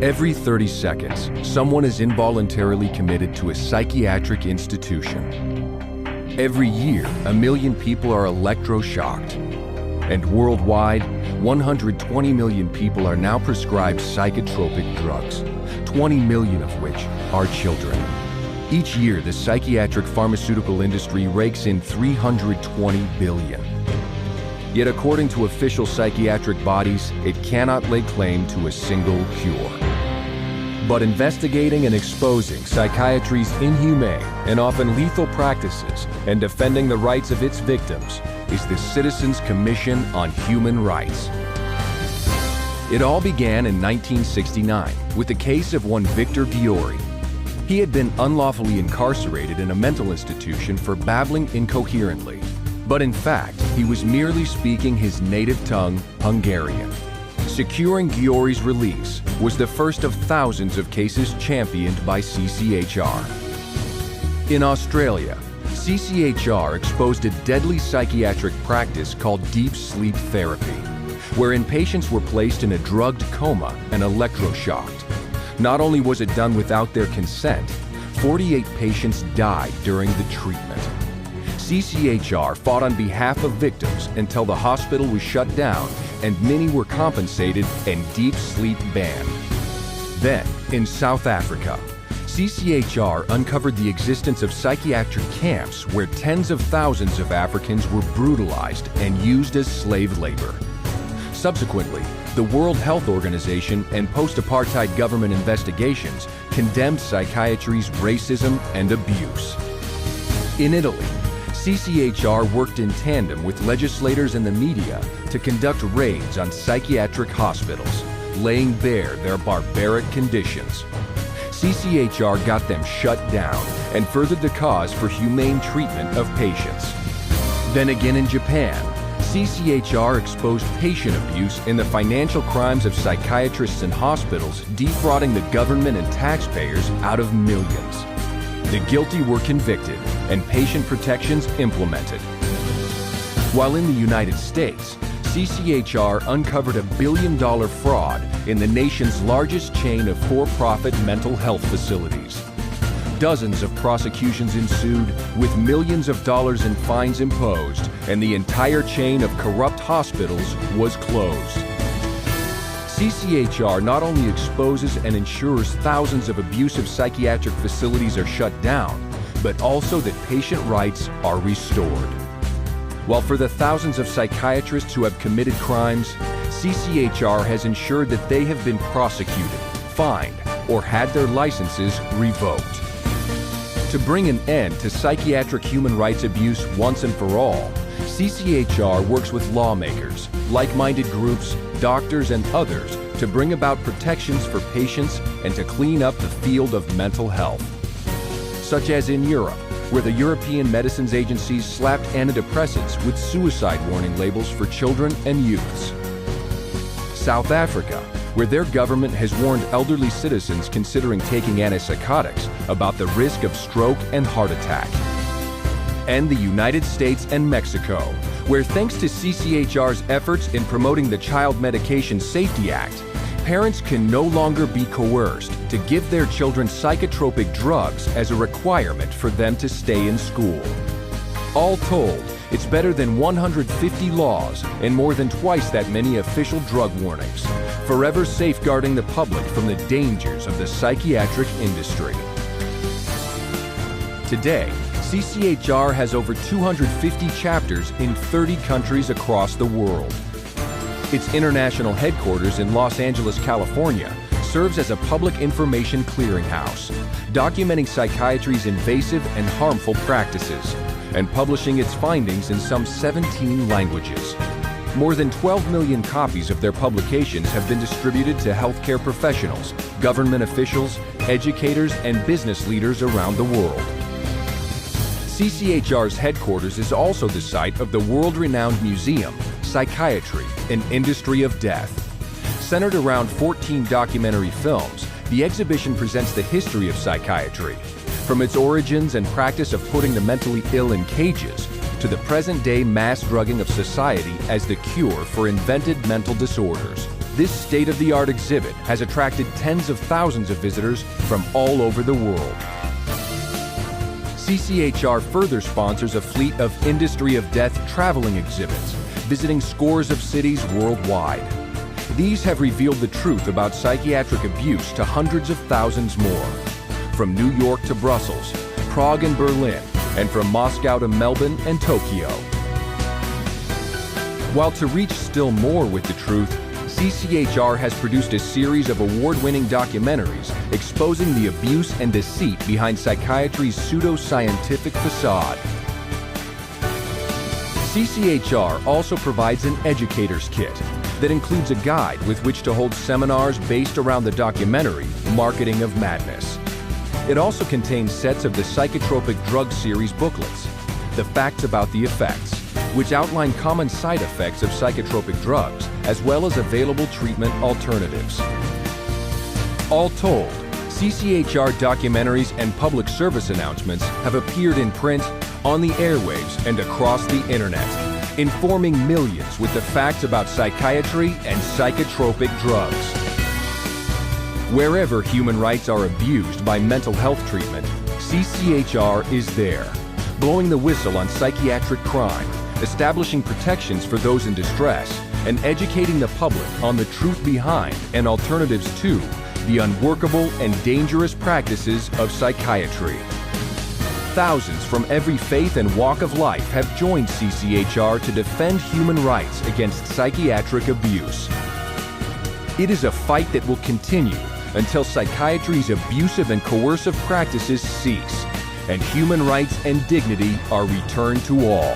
Every 30 seconds, someone is involuntarily committed to a psychiatric institution. Every year, 1 million people are electroshocked. And worldwide, 120 million people are now prescribed psychotropic drugs, 20 million of which are children. Each year, the psychiatric pharmaceutical industry rakes in $320 billion. Yet according to official psychiatric bodies, it cannot lay claim to a single cure. But investigating and exposing psychiatry's inhumane and often lethal practices and defending the rights of its victims is the Citizens Commission on Human Rights. It all began in 1969 with the case of one Victor Giori. He had been unlawfully incarcerated in a mental institution for babbling incoherently. But in fact, he was merely speaking his native tongue, Hungarian. Securing Giori's release was the first of thousands of cases championed by CCHR. In Australia, CCHR exposed a deadly psychiatric practice called deep sleep therapy, wherein patients were placed in a drugged coma and electroshocked. Not only was it done without their consent, 48 patients died during the treatment. CCHR fought on behalf of victims until the hospital was shut down and many were compensated and deep sleep banned. Then, in South Africa, CCHR uncovered the existence of psychiatric camps where tens of thousands of Africans were brutalized and used as slave labor. Subsequently, the World Health Organization and post-apartheid government investigations condemned psychiatry's racism and abuse. In Italy, CCHR worked in tandem with legislators and the media to conduct raids on psychiatric hospitals, laying bare their barbaric conditions. CCHR got them shut down and furthered the cause for humane treatment of patients. Then again in Japan, CCHR exposed patient abuse in the financial crimes of psychiatrists and hospitals, defrauding the government and taxpayers out of millions. The guilty were convicted and patient protections implemented. While in the United States, CCHR uncovered $1 billion fraud in the nation's largest chain of for-profit mental health facilities. Dozens of prosecutions ensued, with millions of dollars in fines imposed, and the entire chain of corrupt hospitals was closed. CCHR not only exposes and ensures thousands of abusive psychiatric facilities are shut down, but also that patient rights are restored. While for the thousands of psychiatrists who have committed crimes, CCHR has ensured that they have been prosecuted, fined, or had their licenses revoked. To bring an end to psychiatric human rights abuse once and for all, CCHR works with lawmakers, like-minded groups, doctors, and others to bring about protections for patients and to clean up the field of mental health. Such as in Europe, where the European Medicines Agencies slapped antidepressants with suicide warning labels for children and youths. South Africa, where their government has warned elderly citizens considering taking antipsychotics about the risk of stroke and heart attack. And the United States and Mexico, where thanks to CCHR's efforts in promoting the Child Medication Safety Act, parents can no longer be coerced to give their children psychotropic drugs as a requirement for them to stay in school. All told, it's better than 150 laws and more than twice that many official drug warnings, forever safeguarding the public from the dangers of the psychiatric industry. Today, CCHR has over 250 chapters in 30 countries across the world. Its international headquarters in Los Angeles, California, serves as a public information clearinghouse, documenting psychiatry's invasive and harmful practices, and publishing its findings in some 17 languages. More than 12 million copies of their publications have been distributed to healthcare professionals, government officials, educators, and business leaders around the world. CCHR's headquarters is also the site of the world-renowned museum, Psychiatry, an Industry of Death. Centered around 14 documentary films, the exhibition presents the history of psychiatry, from its origins and practice of putting the mentally ill in cages, to the present-day mass drugging of society as the cure for invented mental disorders. This state-of-the-art exhibit has attracted tens of thousands of visitors from all over the world. CCHR further sponsors a fleet of Industry of Death traveling exhibits, visiting scores of cities worldwide. These have revealed the truth about psychiatric abuse to hundreds of thousands more. From New York to Brussels, Prague and Berlin, and from Moscow to Melbourne and Tokyo. While to reach still more with the truth, CCHR has produced a series of award-winning documentaries exposing the abuse and deceit behind psychiatry's pseudo-scientific facade. CCHR also provides an educator's kit that includes a guide with which to hold seminars based around the documentary Marketing of Madness. It also contains sets of the Psychotropic Drug Series booklets, The Facts About the Effects, which outline common side effects of psychotropic drugs, as well as available treatment alternatives. All told, CCHR documentaries and public service announcements have appeared in print, on the airwaves, and across the internet, informing millions with the facts about psychiatry and psychotropic drugs. Wherever human rights are abused by mental health treatment, CCHR is there, blowing the whistle on psychiatric crime, establishing protections for those in distress, and educating the public on the truth behind and alternatives to the unworkable and dangerous practices of psychiatry. Thousands from every faith and walk of life have joined CCHR to defend human rights against psychiatric abuse. It is a fight that will continue until psychiatry's abusive and coercive practices cease, and human rights and dignity are returned to all.